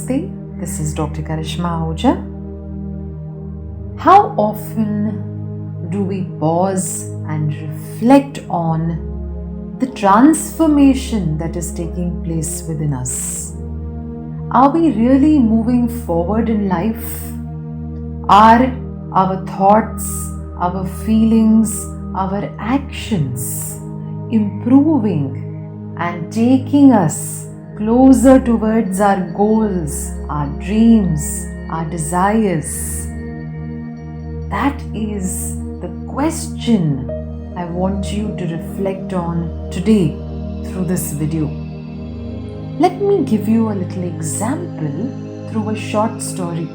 Namaste, this is Dr. Karishma Ahuja. How often do we pause and reflect on the transformation that is taking place within us? Are we really moving forward in life? Are our thoughts, our feelings, our actions improving and taking us closer towards our goals, our dreams, our desires? That is the question I want you to reflect on today through this video. Let me give you a little example through a short story.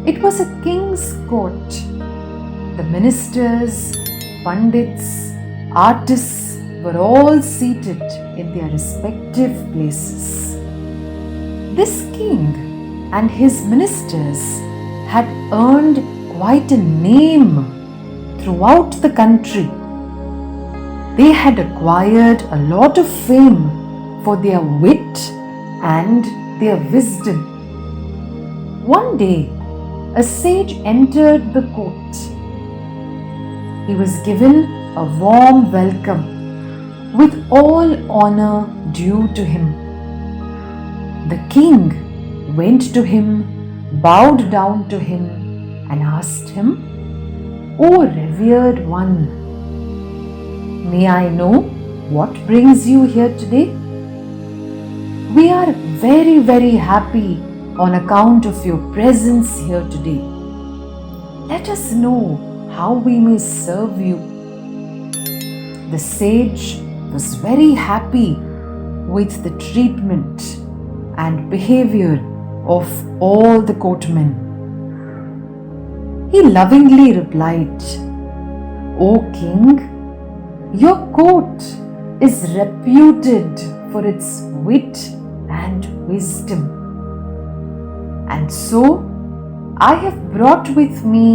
It was a king's court. The ministers, pundits, artists were all seated in their respective places. This king and his ministers had earned quite a name throughout the country. They had acquired a lot of fame for their wit and their wisdom. One day, a sage entered the court. He was given a warm welcome with all honor due to him. The king went to him, bowed down to him, and asked him, "O revered one, may I know what brings you here today? We are very happy on account of your presence here today. Let us know how we may serve you." The sage was very happy with the treatment and behavior of all the courtmen. He lovingly replied, "O king, your court is reputed for its wit and wisdom. And so I have brought with me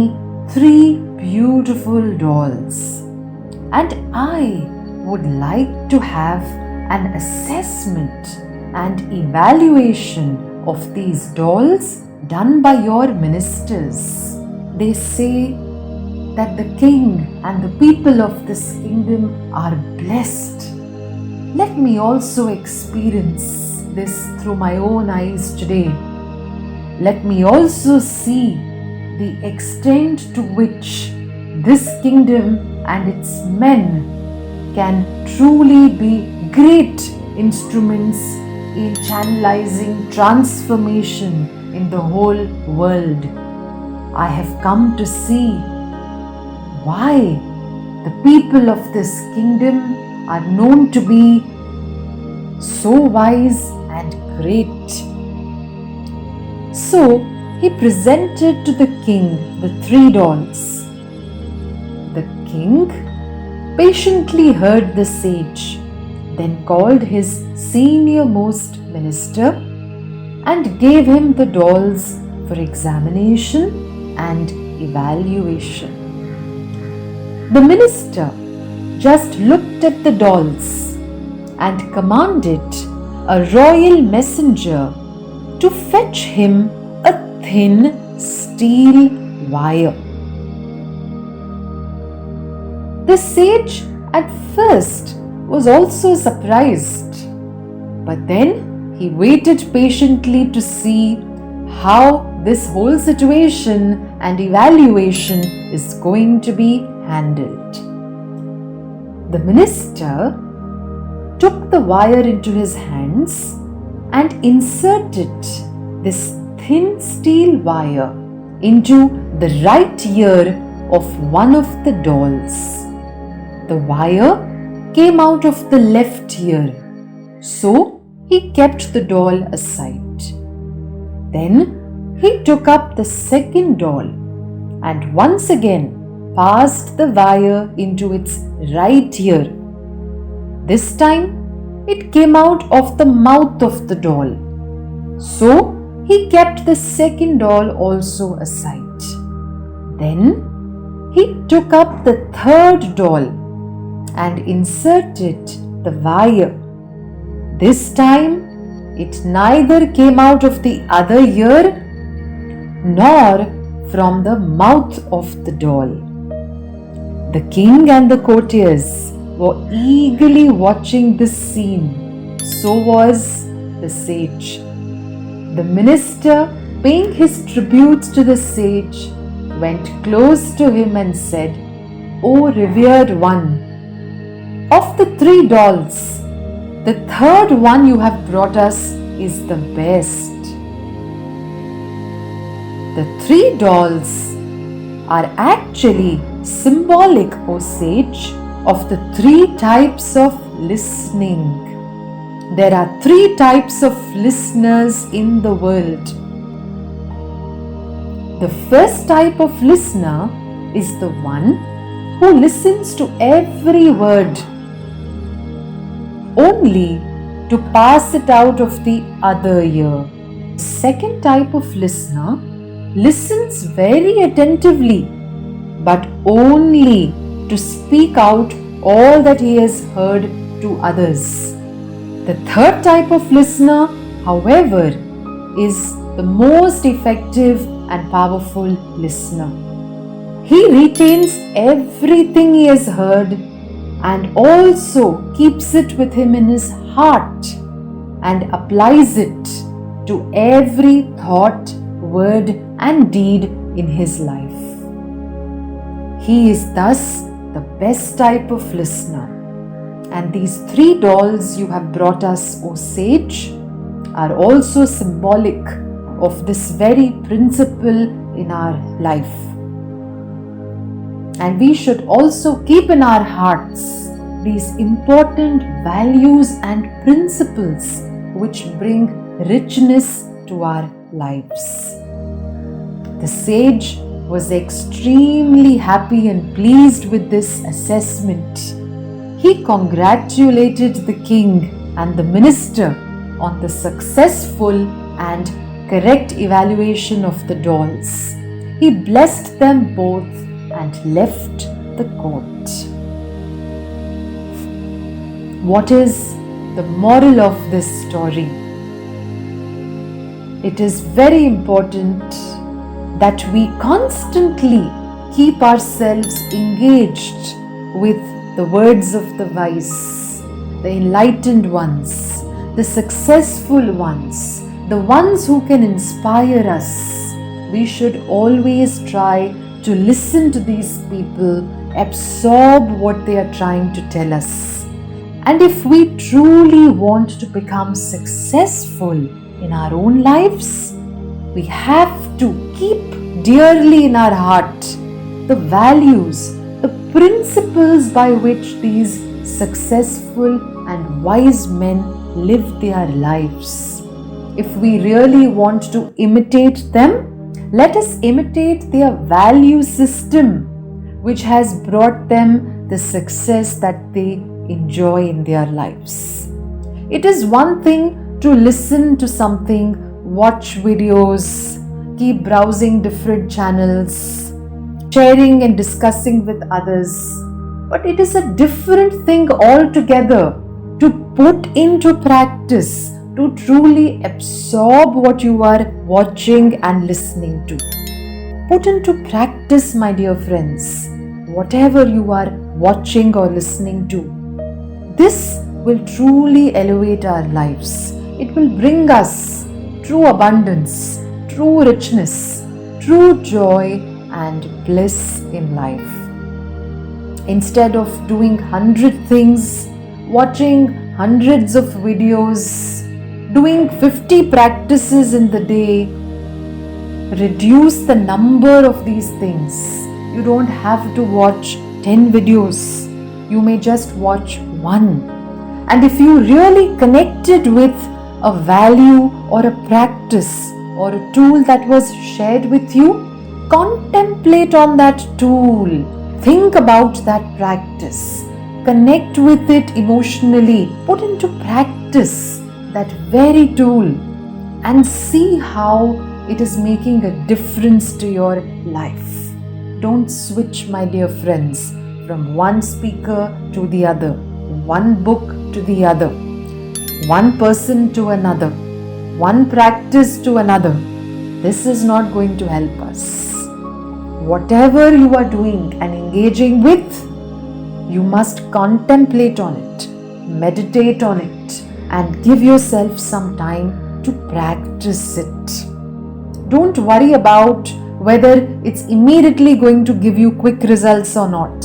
3 beautiful dolls, and I would like to have an assessment and evaluation of these dolls done by your ministers. They say that the king and the people of this kingdom are blessed. Let me also experience this through my own eyes today. Let me also see the extent to which this kingdom and its men can truly be great instruments in channelizing transformation in the whole world. I have come to see why the people of this kingdom are known to be so wise and great." So he presented to the king the 3 dolls. The king patiently heard the sage, then called his senior-most minister and gave him the dolls for examination and evaluation. The minister just looked at the dolls and commanded a royal messenger to fetch him a thin steel wire. The sage at first was also surprised, but then he waited patiently to see how this whole situation and evaluation is going to be handled. The minister took the wire into his hands and inserted this thin steel wire into the right ear of one of the dolls. The wire came out of the left ear, so he kept the doll aside. Then he took up the second doll and once again passed the wire into its right ear. This time it came out of the mouth of the doll, so he kept the second doll also aside. Then he took up the third doll and inserted the wire. This time It neither came out of the other ear nor from the mouth of the doll. The king and the courtiers were eagerly watching this scene. So was the sage. The minister, paying his tributes to the sage, went close to him and said, "O revered one, of the 3 dolls, the third one you have brought us is the best." The 3 dolls are actually symbolic, O sage, of the 3 types of listening. There are 3 types of listeners in the world. The first type of listener is the one who listens to every word only to pass it out of the other ear. The second type of listener listens very attentively, but only to speak out all that he has heard to others. The third type of listener, however, is the most effective and powerful listener. He retains everything he has heard and also keeps it with him in his heart and applies it to every thought, word, and deed in his life. He is thus the best type of listener. And these 3 dolls you have brought us, O sage, are also symbolic of this very principle in our life. And we should also keep in our hearts these important values and principles which bring richness to our lives. The sage was extremely happy and pleased with this assessment. He congratulated the king and the minister on the successful and correct evaluation of the dolls. He blessed them both and left the court. What is the moral of this story? It is very important that we constantly keep ourselves engaged with the words of the wise, the enlightened ones, the successful ones, the ones who can inspire us. We should always try to listen to these people, absorb what they are trying to tell us. And if we truly want to become successful in our own lives, we have to keep dearly in our heart the values, the principles by which these successful and wise men live their lives. If we really want to imitate them, let us imitate their value system, which has brought them the success that they enjoy in their lives. It is one thing to listen to something, watch videos, keep browsing different channels, sharing and discussing with others. But it is a different thing altogether to put into practice, to truly absorb what you are watching and listening to. Put into practice, my dear friends, whatever you are watching or listening to. This will truly elevate our lives. It will bring us true abundance, true richness, true joy and bliss in life. Instead of doing 100 things, watching hundreds of videos, doing 50 practices in the day, reduce the number of these things. You don't have to watch 10 videos. You may just watch one. And if you really connected with a value or a practice or a tool that was shared with you, contemplate on that tool. Think about that practice. Connect with it emotionally. Put into practice that very tool and see how it is making a difference to your life. Don't switch, my dear friends, from one speaker to the other, one book to the other, one person to another. one practice to another, this is not going to help us. Whatever you are doing and engaging with, you must contemplate on it, meditate on it, and give yourself some time to practice it. Don't worry about whether it's immediately going to give you quick results or not.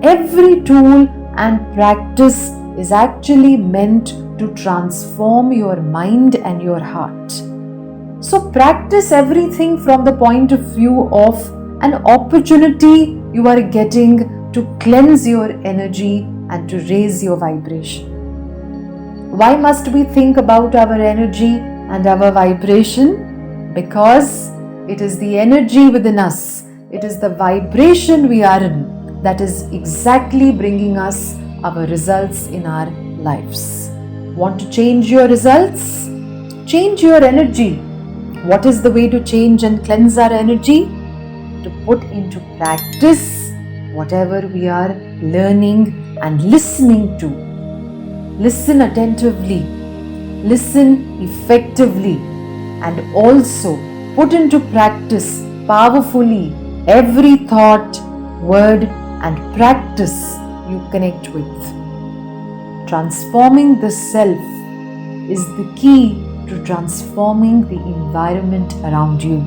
Every tool and practice is actually meant to transform your mind and your heart. So practice everything from the point of view of an opportunity you are getting to cleanse your energy and to raise your vibration. Why must we think about our energy and our vibration? Because it is the energy within us, it is the vibration we are in that is exactly bringing us our results in our lives. Want to change your results? Change your energy. What is the way to change and cleanse our energy? To put into practice whatever we are learning and listening to. Listen attentively, listen effectively, and also put into practice powerfully every thought, word, and practice you connect with. Transforming the self is the key to transforming the environment around you.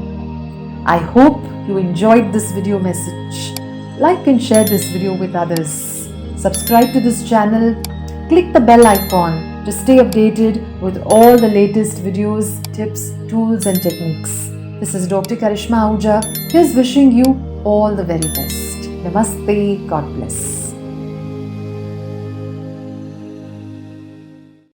I hope you enjoyed this video message. Like and share this video with others. Subscribe to this channel. Click the bell icon to stay updated with all the latest videos, tips, tools, and techniques. This is Dr. Karishma Ahuja. Here's wishing you all the very best. Namaste. God bless.